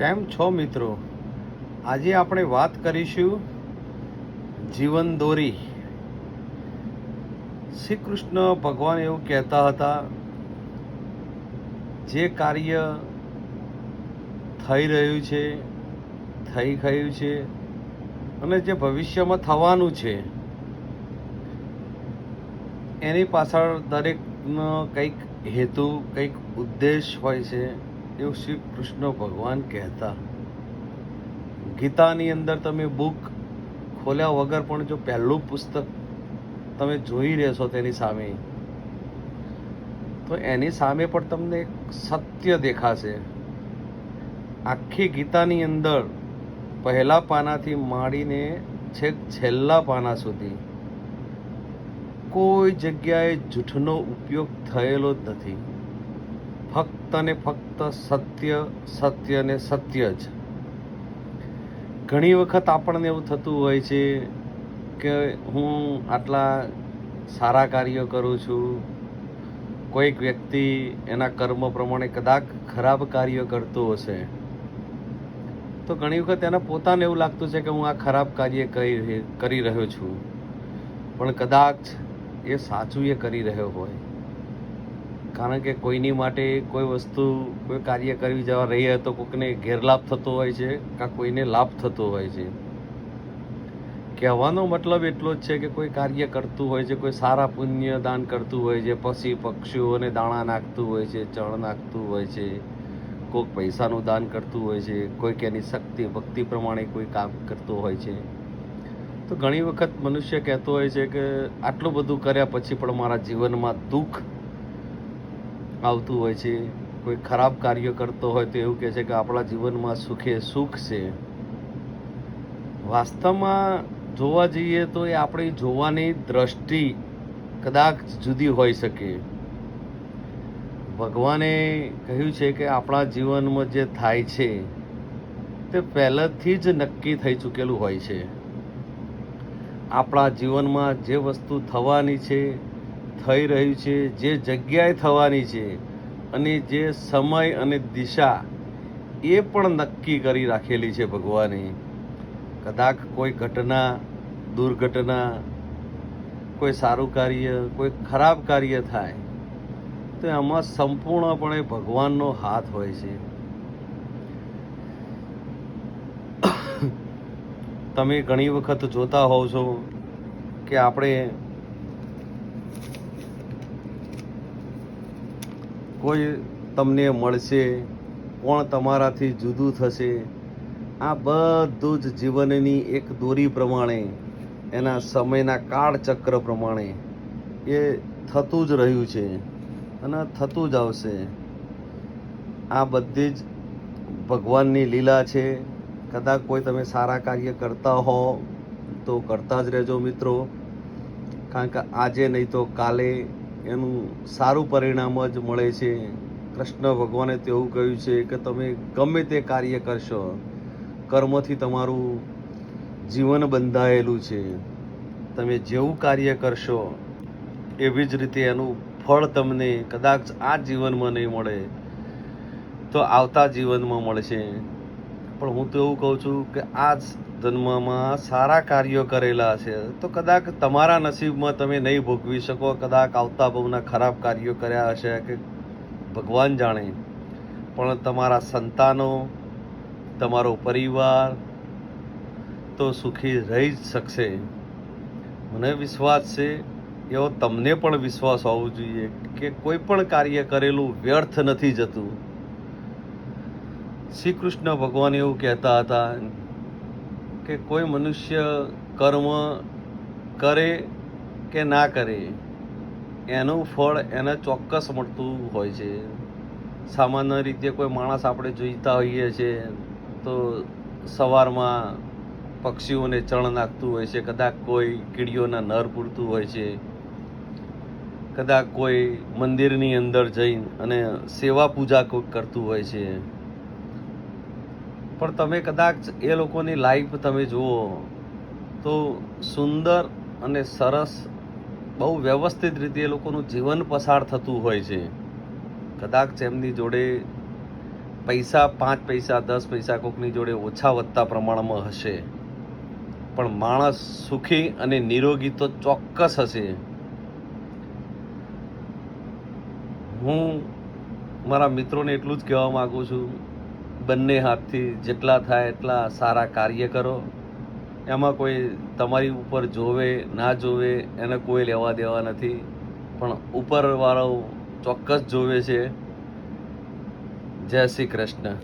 કેમ છો મિત્રો? આજે આપણે વાત કરીશું જીવન દોરી. શ્રી કૃષ્ણ ભગવાન એવું કહેતા હતા, જે કાર્ય થઈ રહ્યું છે, થઈ ગયું છે અને જે ભવિષ્યમાં થવાનું છે, એની પાછળ દરેકનો કંઈક હેતુ, કંઈક ઉદ્દેશ હોય છે, એવું શ્રી કૃષ્ણ ભગવાન કહેતા. ગીતાની અંદર તમે બુક ખોલ્યા વગર પણ જો પહેલું પુસ્તક તમે જોઈ રહેશો તેની સામે, તો એની સામે પણ તમને એક સત્ય દેખાશે. આખી ગીતાની અંદર પહેલા પાનાથી માંડીને છેક છેલ્લા પાના સુધી કોઈ જગ્યાએ જૂઠનો ઉપયોગ થયેલો જ નથી. ફક્ત ને ફક્ત સત્ય, સત્ય ને સત્ય જ. ઘણી વખત આપણને એવું થતું હોય છે કે હું આટલા સારા કાર્યો કરું છું, કોઈક વ્યક્તિ એના કર્મ પ્રમાણે કદાચ ખરાબ કાર્ય કરતો હશે, તો ઘણી વખત એને પોતાને એવું લાગતું છે કે હું આ ખરાબ કાર્ય કરી રહ્યો છું, પણ કદાચ એ સાચું એ કરી રહ્યો હોય. કારણ કે કોઈની માટે કોઈ વસ્તુ, કોઈ કાર્ય કરી જવા રહી તો કોઈકને ગેરલાભ થતો હોય છે, કાં કોઈને લાભ થતો હોય છે. કહેવાનો મતલબ એટલો જ છે કે કોઈ કાર્ય કરતું હોય છે, કોઈ સારા પુણ્ય દાન કરતું હોય છે, પશુ પક્ષીઓને દાણા નાખતું હોય છે, ચણ નાખતું હોય છે, કોઈક પૈસાનું દાન કરતું હોય છે, કોઈક એની શક્તિ ભક્તિ પ્રમાણે કોઈ કામ કરતું હોય છે. તો ઘણી વખત મનુષ્ય કહેતો હોય છે કે આટલું બધું કર્યા પછી પણ મારા જીવનમાં દુઃખ આવતું હોય છે. કોઈ ખરાબ કાર્ય કરતો હોય તો એવું કહે છે કે આપણા જીવનમાં સુખે સુખ છે. વાસ્તવમાં જોવા જઈએ તો એ આપણી જોવાની દ્રષ્ટિ કદાચ જુદી હોઈ શકે. ભગવાને કહ્યું છે કે આપણા જીવનમાં જે થાય છે તે પહેલેથી જ નક્કી થઈ ચૂકેલું હોય છે. આપણા જીવનમાં જે વસ્તુ થવાની છે, થઈ રહ્યું છે, જે જગ્યાએ થવાની છે અને જે સમય અને દિશા એ પણ નક્કી કરી રાખેલી છે ભગવાને. કદાચ કોઈ ઘટના, દુર્ઘટના, કોઈ સારું કાર્ય, કોઈ ખરાબ કાર્ય થાય તો એમાં સંપૂર્ણપણે ભગવાનનો હાથ હોય છે. તમે ઘણી વખત જોતા હોવ છો કે આપણે કોઈ તમને મળશે, કોણ તમારાથી જુદું થશે, આ બધું જ જીવનની એક દોરી પ્રમાણે, એના સમયના કાળચક્ર પ્રમાણે એ થતું જ રહ્યું છે અને થતું જ આવશે. આ બધી જ ભગવાનની લીલા છે. કદાચ કોઈ તમે સારા કાર્ય કરતા હો તો કરતા જ રહેજો મિત્રો, કારણ કે આજે નહીં તો કાલે એનું સારું પરિણામ જ મળે છે. કૃષ્ણ ભગવાને તેવું કહ્યું છે કે તમે ગમે તે કાર્ય કરશો, કર્મથી તમારું જીવન બંધાયેલું છે. તમે જેવું કાર્ય કરશો એવી જ રીતે એનું ફળ તમને કદાચ આ જીવનમાં નહીં મળે તો આવતા જીવનમાં મળશે. પણ હું તો એવું કહું છું કે આ જ જન્મમાં સારા કાર્યો કરેલા છે તો કદાચ તમારા નસીબમાં તમે નહીં ભોગવી શકો, કદાચ આવતા બહુના ખરાબ કાર્યો કર્યા હશે કે ભગવાન જાણે, પણ તમારા સંતાનો, તમારો પરિવાર તો સુખી રહી જ શકશે. મને વિશ્વાસ છે, એવો તમને પણ વિશ્વાસ હોવો જોઈએ કે કોઈ પણ કાર્ય કરેલું વ્યર્થ નથી જતું. શ્રી કૃષ્ણ ભગવાન એવું કહેતા હતા કે કોઈ મનુષ્ય કર્મ કરે કે ના કરે એનું ફળ એને ચોક્કસ મળતું હોય છે. સામાન્ય રીતે કોઈ માણસ આપણે જોઈતા હોઈએ છીએ તો સવારમાં પક્ષીઓને ચણ નાખતું હોય છે, કદાચ કોઈ કીડીઓના નર પૂરતું હોય છે, કદાચ કોઈ મંદિરની અંદર જઈને અને સેવા પૂજા કોઈ કરતું હોય છે. પણ તમે કદાચ એ લોકોની લાઈફ તમે જુઓ તો સુંદર અને સરસ, બહુ વ્યવસ્થિત રીતે એ લોકોનું જીવન પસાર થતું હોય છે. કદાચ એમની જોડે પૈસા 5 પૈસા 10 પૈસા કોકની જોડે ઓછા વધતા પ્રમાણમાં હશે, પણ માણસ સુખી અને નિરોગી તો ચોક્કસ હશે. હું મારા મિત્રોને એટલું જ કહેવા માગું છું, બંને હાથથી જેટલા થાય એટલા સારા કાર્ય કરો. એમાં કોઈ તમારી ઉપર જોવે ના જોવે એને કોઈ લેવા દેવા નથી, પણ ઉપરવાળો ચોક્કસ જોવે છે. જય શ્રી કૃષ્ણ.